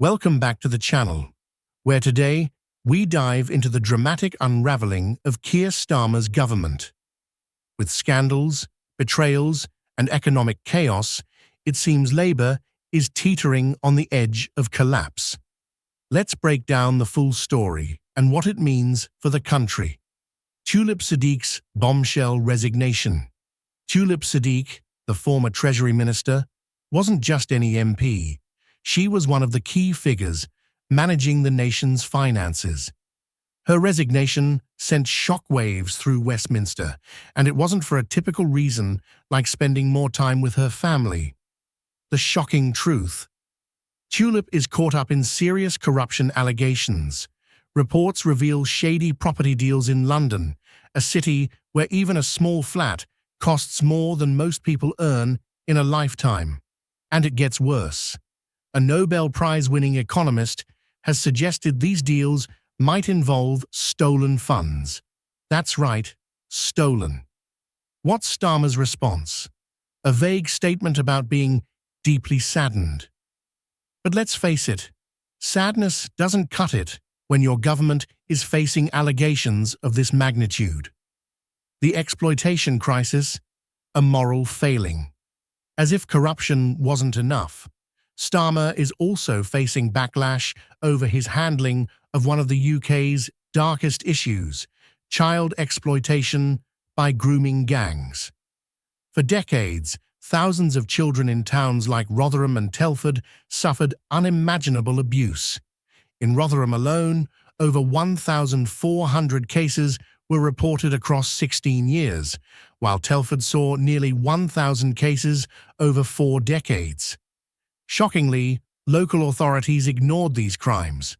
Welcome back to the channel, where today we dive into the dramatic unraveling of Keir Starmer's government. With scandals, betrayals, and economic chaos, it seems Labour is teetering on the edge of collapse. Let's break down the full story and what it means for the country. Tulip Siddiq's bombshell resignation. Tulip Siddiq, the former Treasury Minister, wasn't just any MP. She was one of the key figures managing the nation's finances. Her resignation sent shockwaves through Westminster, and it wasn't for a typical reason like spending more time with her family. The shocking truth: Tulip is caught up in serious corruption allegations. Reports reveal shady property deals in London, a city where even a small flat costs more than most people earn in a lifetime. And it gets worse. A Nobel Prize-winning economist has suggested these deals might involve stolen funds. That's right, stolen. What's Starmer's response? A vague statement about being deeply saddened. But let's face it, sadness doesn't cut it when your government is facing allegations of this magnitude. The exploitation crisis, a moral failing. As if corruption wasn't enough, Starmer is also facing backlash over his handling of one of the UK's darkest issues: child exploitation by grooming gangs. For decades, thousands of children in towns like Rotherham and Telford suffered unimaginable abuse. In Rotherham alone, over 1,400 cases were reported across 16 years, while Telford saw nearly 1,000 cases over 4 decades. Shockingly, local authorities ignored these crimes.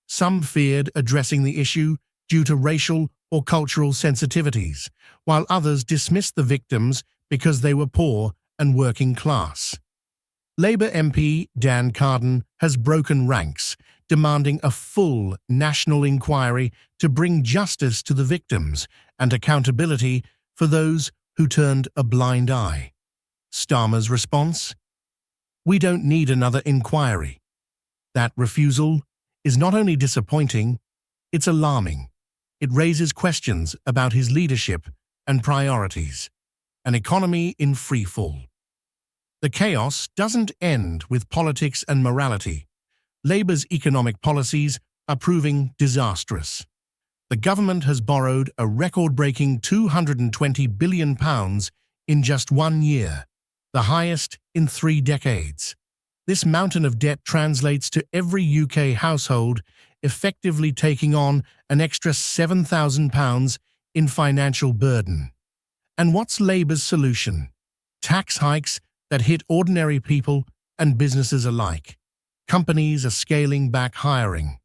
Some feared addressing the issue due to racial or cultural sensitivities, while others dismissed the victims because they were poor and working class. Labour MP Dan Carden has broken ranks, demanding a full national inquiry to bring justice to the victims and accountability for those who turned a blind eye. Starmer's response? We don't need another inquiry. That refusal is not only disappointing, it's alarming. It raises questions about his leadership and priorities. An economy in freefall. The chaos doesn't end with politics and morality. Labour's economic policies are proving disastrous. The government has borrowed a record-breaking £220 billion in just 1 year, the highest in 3 decades. This mountain of debt translates to every UK household effectively taking on an extra £7,000 in financial burden. And what's Labour's solution? Tax hikes that hit ordinary people and businesses alike. Companies are scaling back hiring,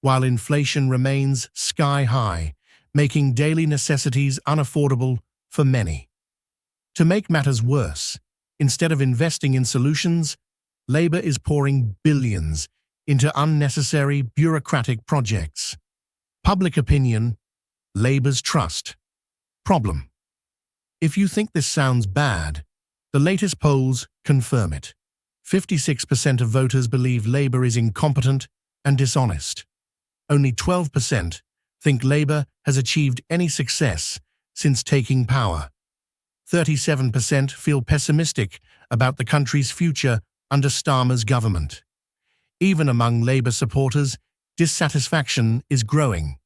while inflation remains sky-high, making daily necessities unaffordable for many. To make matters worse, instead of investing in solutions, Labour is pouring billions into unnecessary bureaucratic projects. Public opinion, Labour's trust. Problem. If you think this sounds bad, the latest polls confirm it. 56% of voters believe Labour is incompetent and dishonest. Only 12% think Labour has achieved any success since taking power. 37% feel pessimistic about the country's future under Starmer's government. Even among Labour supporters, dissatisfaction is growing.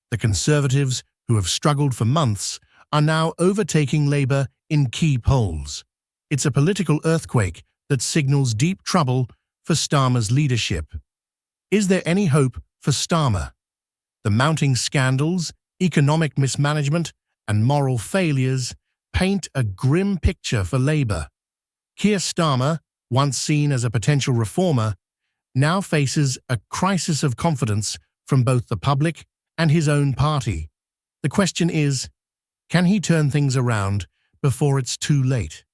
The Conservatives, who have struggled for months, are now overtaking Labour in key polls. It's a political earthquake that signals deep trouble for Starmer's leadership. Is there any hope for Starmer? The mounting scandals, economic mismanagement, and moral failures paint a grim picture for Labour. Keir Starmer, once seen as a potential reformer, now faces a crisis of confidence from both the public and his own party. The question is, can he turn things around before it's too late?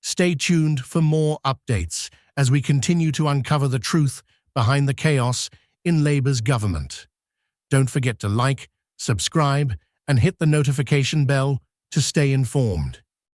Stay tuned for more updates as we continue to uncover the truth behind the chaos in Labour's government. Don't forget to like, subscribe, and hit the notification bell to stay informed.